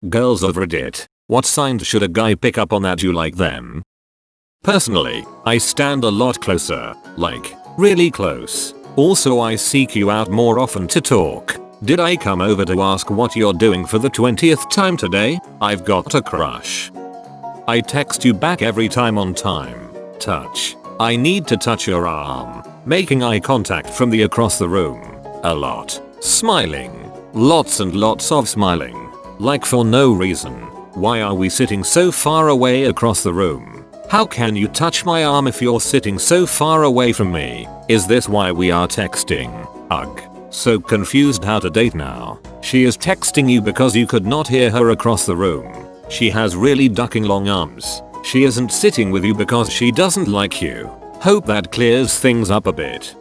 Girls of Reddit, what signs should a guy pick up on that you like them? Personally, I stand a lot closer, like, really close. Also I seek you out more often to talk. Did I come over to ask what you're doing for the 20th time today? I've got a crush. I text you back every time on time. Touch. I need to touch your arm. Making eye contact from the across the room. A lot. Smiling. Lots and lots of smiling. Like for no reason. Why are we sitting so far away across the room? How can you touch my arm if you're sitting so far away from me? Is this why we are texting? Ugh. So confused how to date now. She is texting you because you could not hear her across the room. She has really ducking long arms. She isn't sitting with you because she doesn't like you. Hope that clears things up a bit.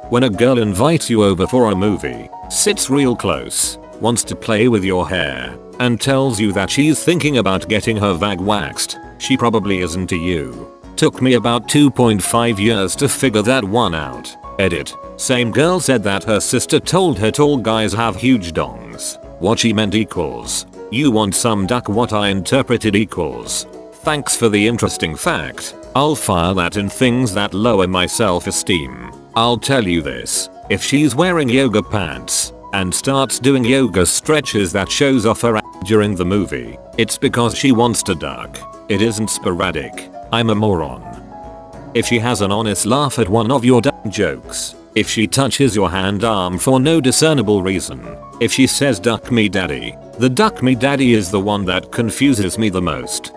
When a girl invites you over for a movie, sits real close, wants to play with your hair, and tells you that she's thinking about getting her vag waxed, she probably isn't to you. Took me about 2.5 years to figure that one out. Edit. Same girl said that her sister told her tall guys have huge dongs. What she meant equals, you want some duck, what I interpreted equals, thanks for the interesting fact. I'll file that in things that lower my self-esteem. I'll tell you this, if she's wearing yoga pants and starts doing yoga stretches that shows off her ass during the movie, it's because she wants to duck. It isn't sporadic. I'm a moron. If she has an honest laugh at one of your dumb jokes, if she touches your hand arm for no discernible reason, if she says duck me daddy, the duck me daddy is the one that confuses me the most.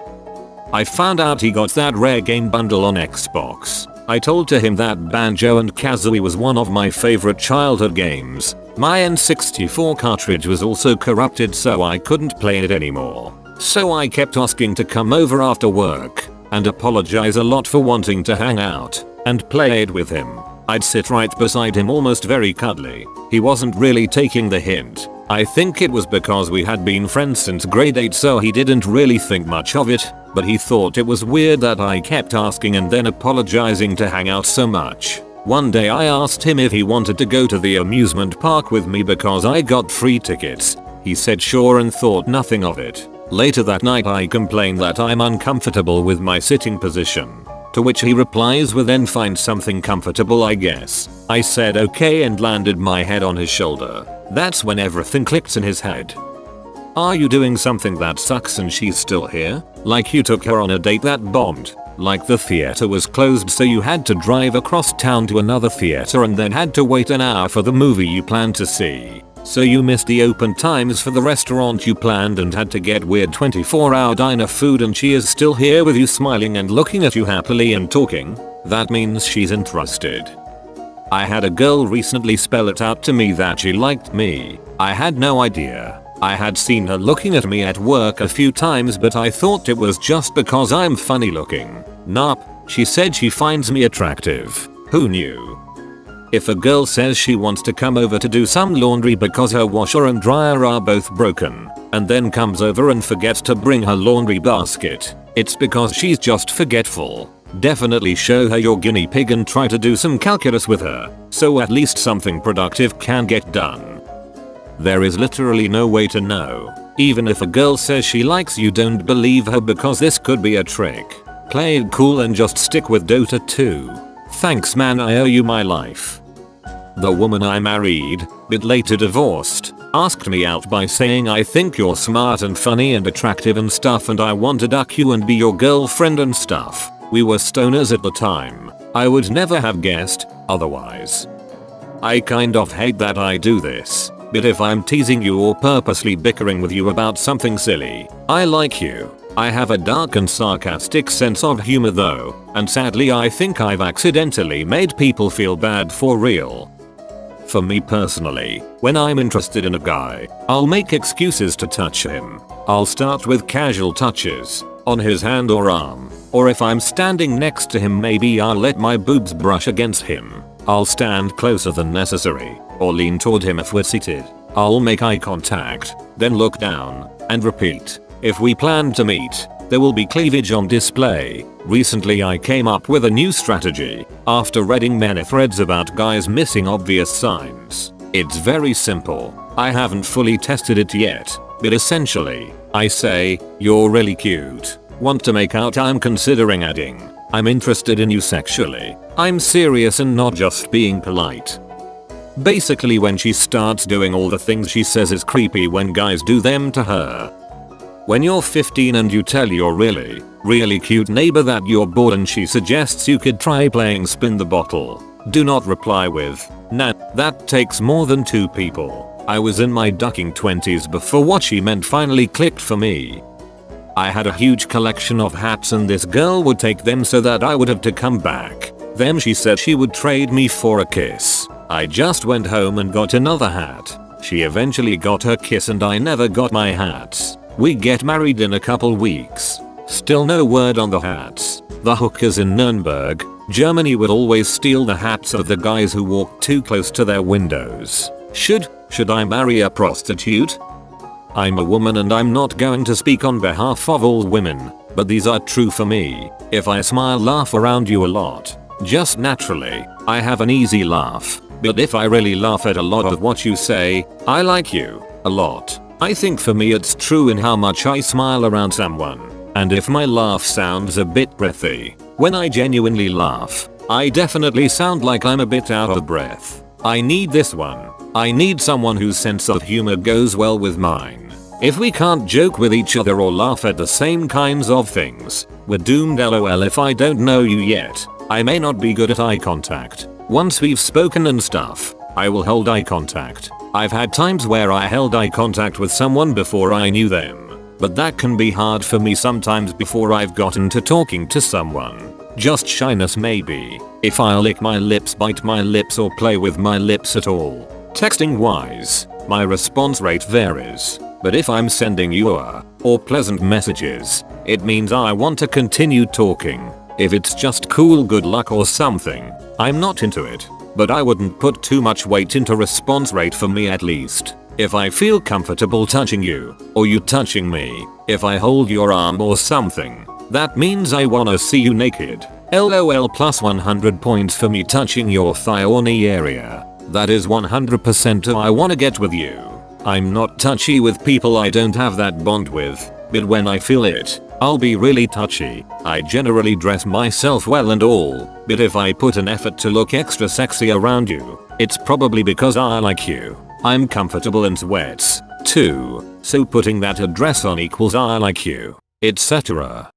I found out he got that rare game bundle on Xbox. I told him that Banjo and Kazooie was one of my favorite childhood games. My N64 cartridge was also corrupted, so I couldn't play it anymore. So I kept asking to come over after work and apologize a lot for wanting to hang out and play it with him. I'd sit right beside him, almost very cuddly. He wasn't really taking the hint. I think it was because we had been friends since grade 8, so he didn't really think much of it, but he thought it was weird that I kept asking and then apologizing to hang out so much. One day I asked him if he wanted to go to the amusement park with me because I got free tickets. He said sure and thought nothing of it. Later that night I complained that I'm uncomfortable with my sitting position. To which he replies with, then find something comfortable I guess. I said okay and landed my head on his shoulder. That's when everything clicked in his head. Are you doing something that sucks and she's still here? Like you took her on a date that bombed. Like the theater was closed so you had to drive across town to another theater and then had to wait an hour for the movie you planned to see. So you missed the open times for the restaurant you planned and had to get weird 24-hour diner food, and she is still here with you smiling and looking at you happily and talking. That means she's interested. I had a girl recently spell it out to me that she liked me. I had no idea. I had seen her looking at me at work a few times, but I thought it was just because I'm funny looking. Nope, she said she finds me attractive. Who knew? If a girl says she wants to come over to do some laundry because her washer and dryer are both broken, and then comes over and forgets to bring her laundry basket, it's because she's just forgetful. Definitely show her your guinea pig and try to do some calculus with her, so at least something productive can get done. There is literally no way to know. Even if a girl says she likes you, don't believe her because this could be a trick. Play it cool and just stick with Dota 2. Thanks man, I owe you my life. The woman I married, but later divorced, asked me out by saying I think you're smart and funny and attractive and stuff, and I want to duck you and be your girlfriend and stuff. We were stoners at the time. I would never have guessed otherwise. I kind of hate that I do this, but if I'm teasing you or purposely bickering with you about something silly, I like you. I have a dark and sarcastic sense of humor though, and sadly I think I've accidentally made people feel bad for real. For me personally, when I'm interested in a guy, I'll make excuses to touch him. I'll start with casual touches, on his hand or arm, or if I'm standing next to him maybe I'll let my boobs brush against him. I'll stand closer than necessary, or lean toward him if we're seated. I'll make eye contact, then look down, and repeat. If we plan to meet, there will be cleavage on display. Recently I came up with a new strategy after reading many threads about guys missing obvious signs. It's very simple. I haven't fully tested it yet, but essentially, I say, "You're really cute. Want to make out?" I'm considering adding, "I'm interested in you sexually. I'm serious and not just being polite." Basically, when she starts doing all the things she says is creepy when guys do them to her. When you're 15 and you tell your really cute neighbor that you're bored and she suggests you could try playing spin the bottle, do not reply with, "Nah, that takes more than 2 people." I was in my ducking 20s before what she meant finally clicked for me. I had a huge collection of hats and this girl would take them so that I would have to come back. Then she said she would trade me for a kiss. I just went home and got another hat. She eventually got her kiss and I never got my hats. We get married in a couple weeks. Still no word on the hats. The hookers in Nuremberg, Germany would always steal the hats of the guys who walked too close to their windows. Should I marry a prostitute? I'm a woman and I'm not going to speak on behalf of all women, but these are true for me. If I smile, laugh around you a lot, just naturally, I have an easy laugh. But if I really laugh at a lot of what you say, I like you a lot. I think for me it's true in how much I smile around someone. And if my laugh sounds a bit breathy, when I genuinely laugh, I definitely sound like I'm a bit out of breath. I need this one. I need someone whose sense of humor goes well with mine. If we can't joke with each other or laugh at the same kinds of things, we're doomed. LOL. If I don't know you yet, I may not be good at eye contact. Once we've spoken and stuff, I will hold eye contact. I've had times where I held eye contact with someone before I knew them, but that can be hard for me sometimes before I've gotten to talking to someone. Just shyness maybe. If I lick my lips, bite my lips or play with my lips at all. Texting wise, my response rate varies, but if I'm sending you or pleasant messages, it means I want to continue talking. If it's just cool good luck or something, I'm not into it, but I wouldn't put too much weight into response rate for me at least. If I feel comfortable touching you, or you touching me, if I hold your arm or something, that means I wanna see you naked. LOL. Plus 100 points for me touching your thigh or knee area. That is 100% I wanna get with you. I'm not touchy with people I don't have that bond with, but when I feel it, I'll be really touchy. I generally dress myself well and all, but if I put an effort to look extra sexy around you, it's probably because I like you. I'm comfortable in sweats, too, so putting that address on equals I like you, etc.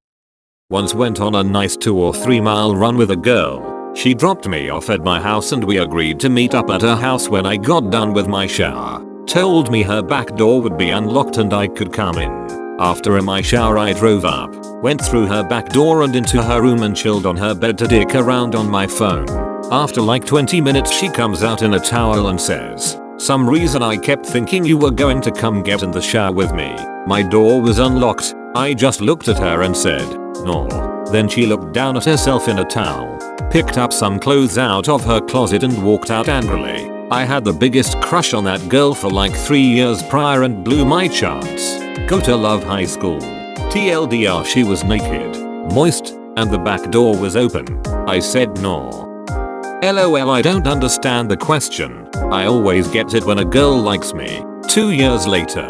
Once went on a nice 2 or 3 mile run with a girl. She dropped me off at my house and we agreed to meet up at her house when I got done with my shower. Told me her back door would be unlocked and I could come in. After my shower I drove up, went through her back door and into her room and chilled on her bed to dick around on my phone. After like 20 minutes she comes out in a towel and says, "Some reason I kept thinking you were going to come get in the shower with me. My door was unlocked." I just looked at her and said, "No." Then she looked down at herself in a towel, picked up some clothes out of her closet and walked out angrily. I had the biggest crush on that girl for like 3 years prior and blew my chance. Go to love high school. TLDR, she was naked, moist, and the back door was open. I said no. LOL. I don't understand the question. I always get it when a girl likes me. 2 years later.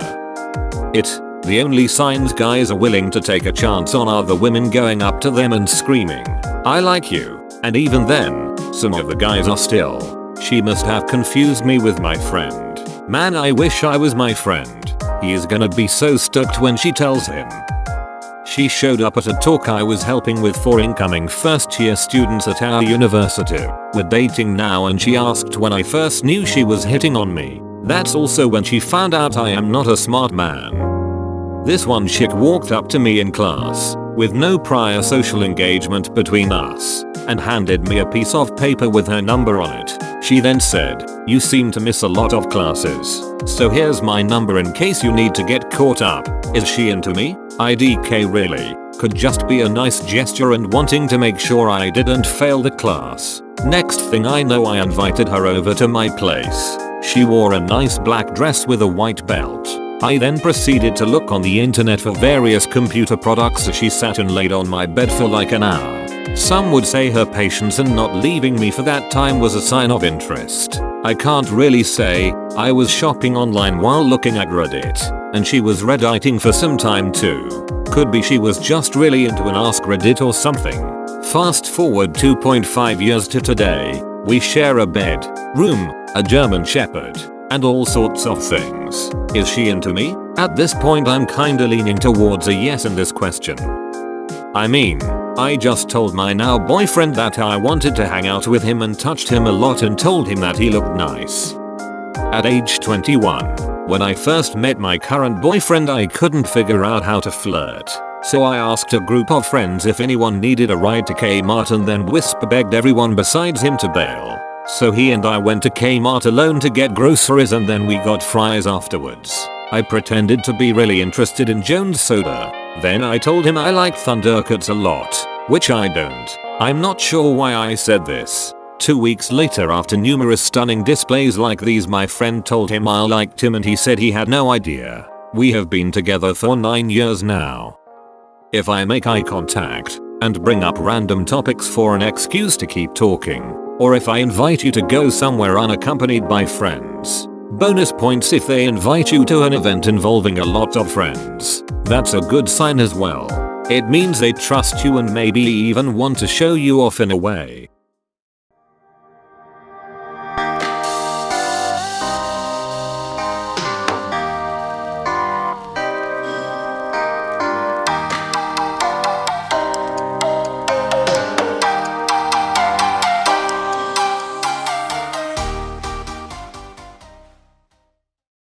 The only signs guys are willing to take a chance on are the women going up to them and screaming, "I like you," and even then, some of the guys are still, "She must have confused me with my friend." Man, I wish I was my friend. He is gonna be so stoked when she tells him. She showed up at a talk I was helping with for incoming first year students at our university. We're dating now and she asked when I first knew she was hitting on me. That's also when she found out I am not a smart man. This one chick walked up to me in class, with no prior social engagement between us, and handed me a piece of paper with her number on it. She then said, "You seem to miss a lot of classes, so here's my number in case you need to get caught up." Is she into me? IDK really. Could just be a nice gesture and wanting to make sure I didn't fail the class. Next thing I know I invited her over to my place. She wore a nice black dress with a white belt. I then proceeded to look on the internet for various computer products as she sat and laid on my bed for like an hour. Some would say her patience and not leaving me for that time was a sign of interest. I can't really say. I was shopping online while looking at Reddit. and she was redditing for some time too. Could be she was just really into an AskReddit or something. Fast forward 2.5 years to today. We share a bed, room, a German Shepherd, and all sorts of things. Is she into me? At this point I'm kinda leaning towards a yes in this question. I mean, I just told my now boyfriend that I wanted to hang out with him and touched him a lot and told him that he looked nice. At age 21, when I first met my current boyfriend I couldn't figure out how to flirt. So I asked a group of friends if anyone needed a ride to Kmart and then whisper begged everyone besides him to bail. So he and I went to Kmart alone to get groceries and then we got fries afterwards. I pretended to be really interested in Jones Soda. Then I told him I like Thundercats a lot, which I don't. I'm not sure why I said this. 2 weeks later, after numerous stunning displays like these, my friend told him I liked him and he said he had no idea. We have been together for 9 years now. If I make eye contact and bring up random topics for an excuse to keep talking, or if I invite you to go somewhere unaccompanied by friends, bonus points if they invite you to an event involving a lot of friends. That's a good sign as well. It means they trust you and maybe even want to show you off in a way.